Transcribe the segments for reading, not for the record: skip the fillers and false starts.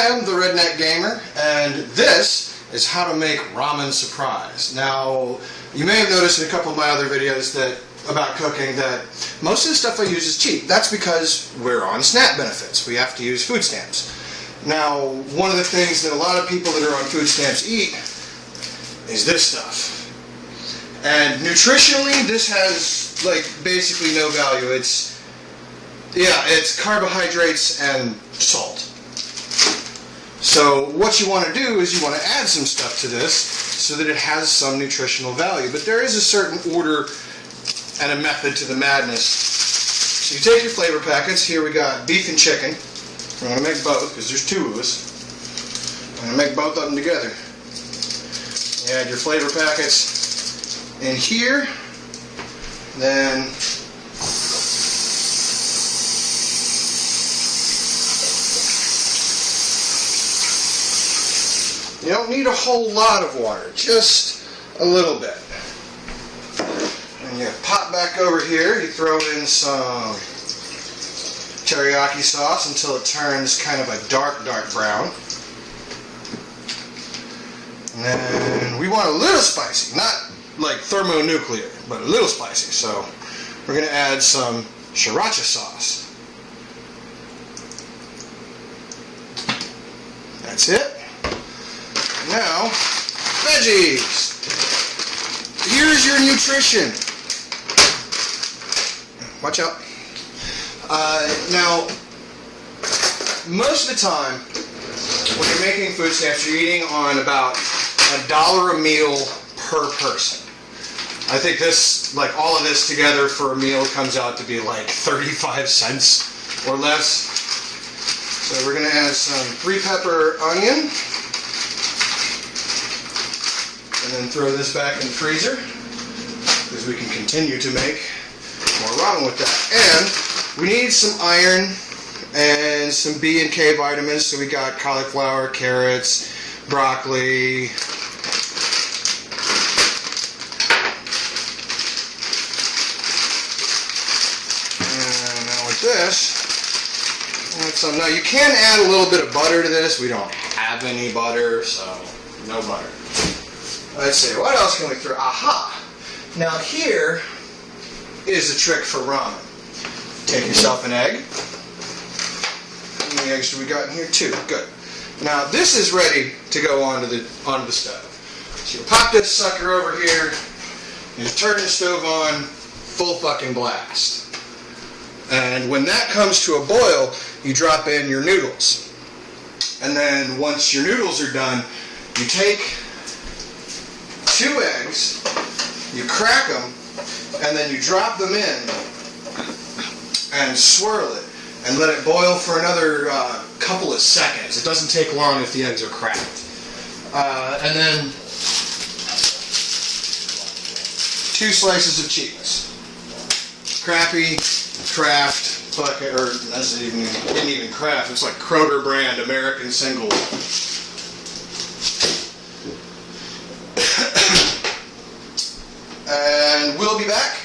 am the Redneck Gamer, and this is how to make ramen surprise. Now, you may have noticed in a couple of my other videos about cooking that most of the stuff I use is cheap. That's because we're on SNAP benefits. We have to use food stamps. Now, one of the things that a lot of people that are on food stamps eat is this stuff. And nutritionally, this has basically no value. It's carbohydrates and salt. So what you want to do is you want to add some stuff to this so that it has some nutritional value. But there is a certain order and a method to the madness. So you take your flavor packets. Here we got beef and chicken. We're going to make both because there's two of us. I'm going to make both of them together. You add your flavor packets in here. Then you don't need a whole lot of water, just a little bit. And you pop back over here, you throw in some teriyaki sauce until it turns kind of a dark brown. And then we want a little spicy, not like thermonuclear, but a little spicy. So we're going to add some sriracha sauce. That's it. Now, veggies. Here's your nutrition. Watch out. Now, most of the time, when you're making food stamps, you're eating on about $1 a meal per person. I think this, all of this together for a meal comes out to be like 35 cents or less. So we're going to add some 3-pepper onion. And then throw this back in the freezer because we can continue to make more ramen with that. And we need some iron and some B and K vitamins. So we got cauliflower, carrots, broccoli. And now with this, add some. Now you can add a little bit of butter to this. We don't have any butter, so no butter. Let's see, what else can we throw? Aha! Now here is the trick for ramen. Take yourself an egg. How many eggs do we got in here? 2. Good. Now this is ready to go onto the stove. So you pop this sucker over here, you just turn the stove on, full fucking blast. And when that comes to a boil, you drop in your noodles. And then once your noodles are done, you take 2 eggs, you crack them, and then you drop them in and swirl it and let it boil for another couple of seconds. It doesn't take long if the eggs are cracked. And then 2 slices of cheese. Crappy, Kraft, or that's didn't even Kraft, it's like Kroger brand American single. And we'll be back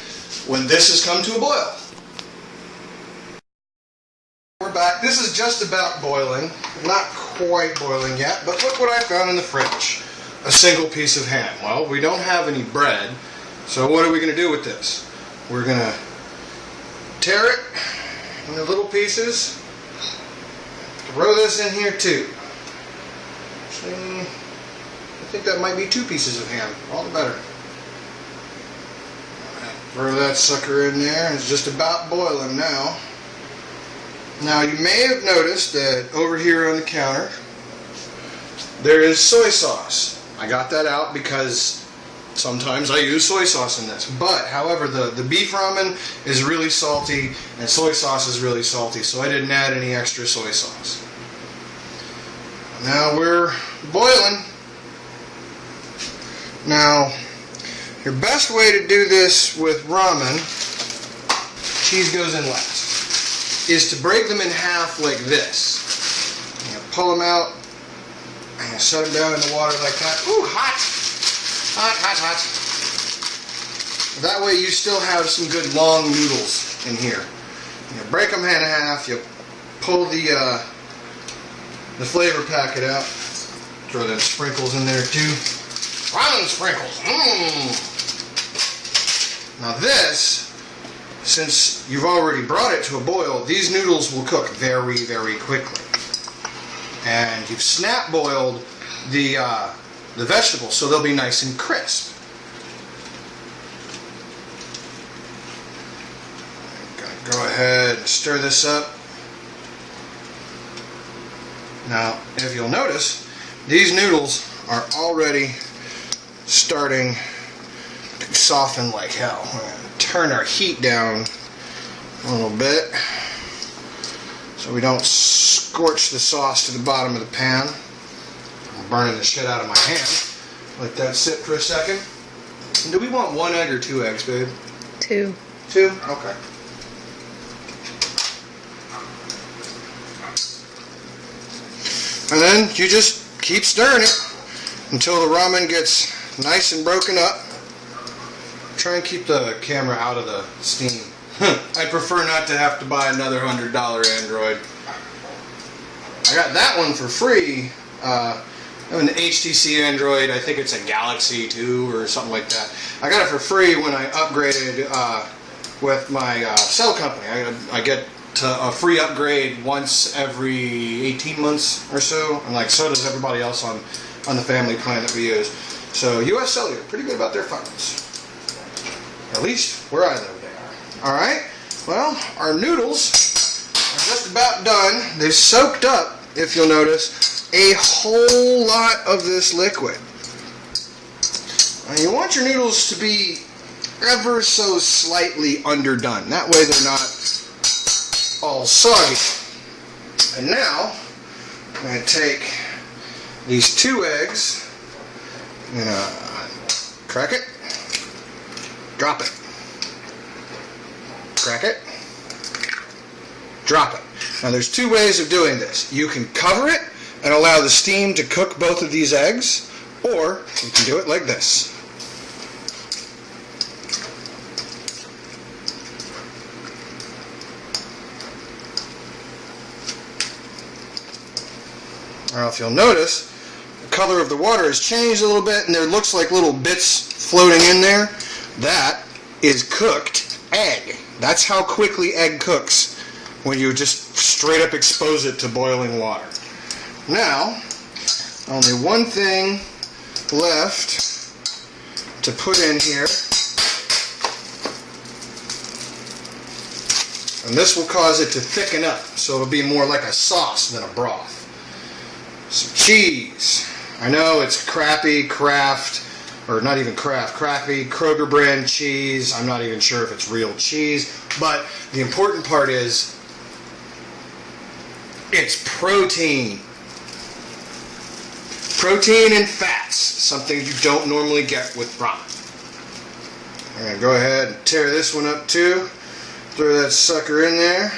when this has come to a boil. We're back. This is just about boiling. Not quite boiling yet, but look what I found in the fridge. A single piece of ham. Well, we don't have any bread, so what are we going to do with this? We're going to tear it into little pieces. Throw this in here too. Actually, I think that might be 2 pieces of ham. All the better. Throw that sucker in there, and it's just about boiling now. Now you may have noticed that over here on the counter there is soy sauce. I got that out because sometimes I use soy sauce in this. But however, the beef ramen is really salty and soy sauce is really salty, so I didn't add any extra soy sauce. Now we're boiling. Now, your best way to do this with ramen, cheese goes in last, is to break them in half like this. You pull them out, and you set them down in the water like that. Ooh, hot! Hot, hot, hot. That way you still have some good long noodles in here. You break them in half, you pull the the flavor packet out. Throw them sprinkles in there too. Ramen sprinkles. Now this, since you've already brought it to a boil, these noodles will cook very, very quickly. And you've snap boiled the vegetables, so they'll be nice and crisp. Go ahead and stir this up. Now, if you'll notice, these noodles are already starting to soften like hell. We're going to turn our heat down a little bit so we don't scorch the sauce to the bottom of the pan. I'm burning the shit out of my hand. Let that sit for a second. And do we want 1 egg or 2 eggs, babe? 2. 2? Okay. And then you just keep stirring it until the ramen gets nice and broken up. Try and keep the camera out of the steam. I prefer not to have to buy another $100 Android. I got that one for free. I have an HTC Android. I think it's a Galaxy 2 or something like that. I got it for free when I upgraded with my cell company. I get a free upgrade once every 18 months or so, and like so does everybody else on the family plan that we use. So US Cellular, pretty good about their phones. At least where I live they are. Alright, well, our noodles are just about done. They've soaked up, if you'll notice, a whole lot of this liquid. Now you want your noodles to be ever so slightly underdone. That way they're not all soggy. And now I'm going to take these 2 eggs, I'm going to crack it, drop it, crack it, drop it. Now there's 2 ways of doing this. You can cover it and allow the steam to cook both of these eggs, or you can do it like this. Now if you'll notice, the color of the water has changed a little bit and there looks like little bits floating in there. That is cooked egg. That's how quickly egg cooks when you just straight up expose it to boiling water. Now, only one thing left to put in here. And this will cause it to thicken up, so it'll be more like a sauce than a broth. Some cheese. I know it's crappy Kraft, or not even Kraft, crappy Kroger brand cheese. I'm not even sure if it's real cheese, but the important part is it's protein. Protein and fats, something you don't normally get with ramen. I'm going to go ahead and tear this one up too. Throw that sucker in there.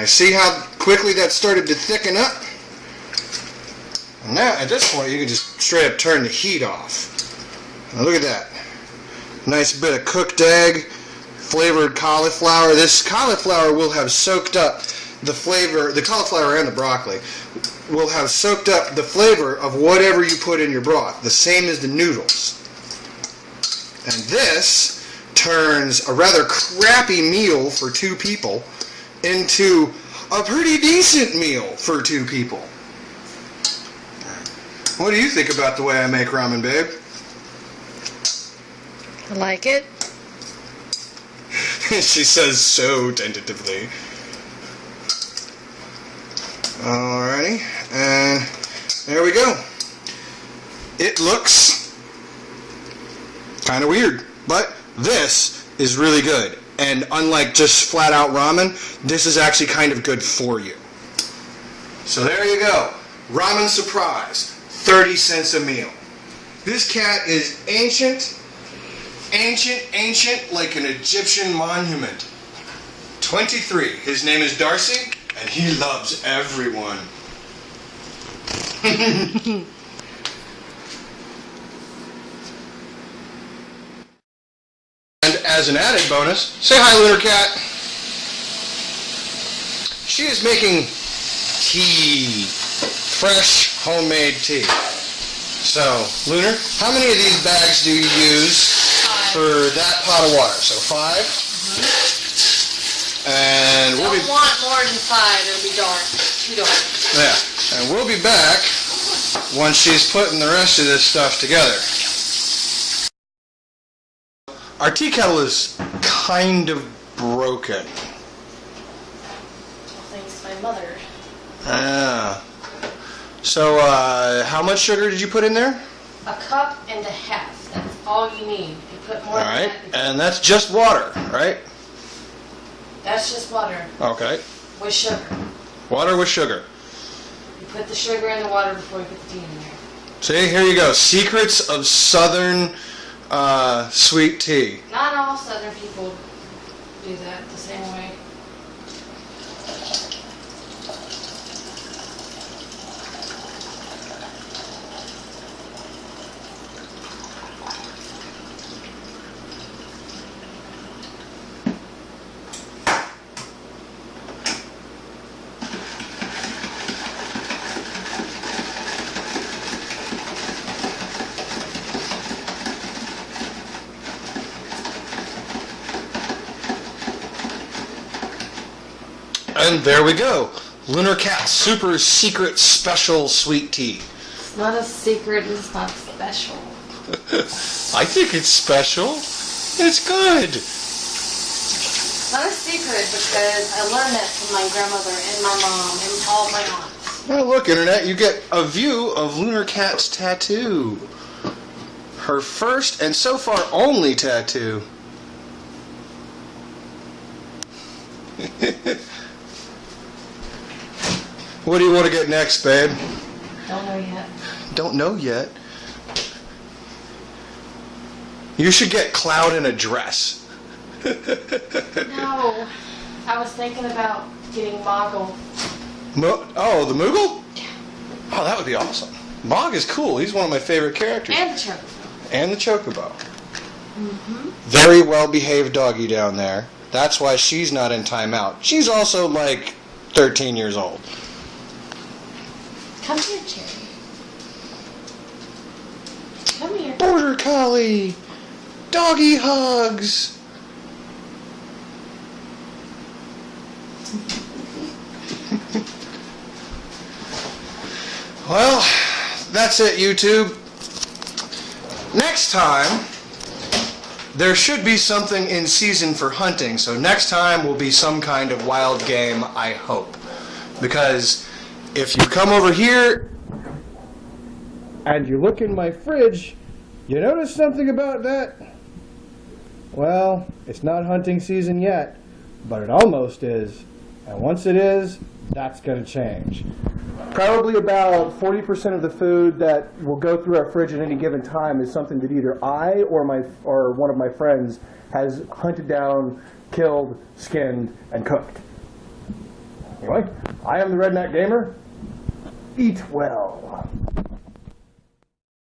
See how quickly that started to thicken up? And now, at this point, you can just straight up turn the heat off. Now look at that. Nice bit of cooked egg, flavored cauliflower. This cauliflower will have soaked up the flavor, the cauliflower and the broccoli will have soaked up the flavor of whatever you put in your broth. The same as the noodles. And this turns a rather crappy meal for 2 people into a pretty decent meal for 2 people. What do you think about the way I make ramen, babe? I like it. She says so tentatively. Alrighty, and there we go. It looks kind of weird, but this is really good. And unlike just flat out ramen, this is actually kind of good for you. So there you go. Ramen surprise. 30 cents a meal. This cat is ancient, like an Egyptian monument. 23. His name is Darcy, and he loves everyone. And as an added bonus, say hi, Lunar Cat. she is making tea. Fresh, homemade tea. So, Lunar, how many of these bags do you use 5 for that pot of water? So 5? Mm-hmm. And we'll Don't want more than 5. It'll be dark. Too dark. yeah, and we'll be back once she's putting the rest of this stuff together. Our tea kettle is kind of broken. Thanks to my mother. Ah. So, how much sugar did you put in there? 1.5 cups. That's all you need. You put more All than right, that. and that's just water, right? That's just water Okay, with sugar. water with sugar. You put the sugar in the water before you put the tea in there. See, here you go. Secrets of Southern sweet tea. Not all Southern people do that the same way. And there we go. Lunar Cat's super secret special sweet tea. It's not a secret. It's not special. I think it's special. It's good. It's not a secret because I learned that from my grandmother and my mom and all my aunts. Well, look, Internet, you get a view of Lunar Cat's tattoo. Her first and so far only tattoo. What do you want to get next, babe? Don't know yet. Don't know yet. You should get Cloud in a dress. No. I was thinking about getting Moggle. Oh, the Moogle? Yeah. Oh, that would be awesome. Mog is cool. He's one of my favorite characters. And the Chocobo. And the Chocobo. Mm-hmm. Very well-behaved doggy down there. That's why she's not in timeout. She's also like 13 years old. Come here, Cherry. Come here. Border Collie! Doggy hugs! Well, that's it, YouTube. Next time, there should be something in season for hunting, so next time will be some kind of wild game, I hope. Because if you come over here and you look in my fridge, you notice something about that? Well, it's not hunting season yet, but it almost is. And once it is, that's going to change. Probably about 40% of the food that will go through our fridge at any given time is something that either I or one of my friends has hunted down, killed, skinned, and cooked. Anyway, I am the Redneck Gamer. Eat well.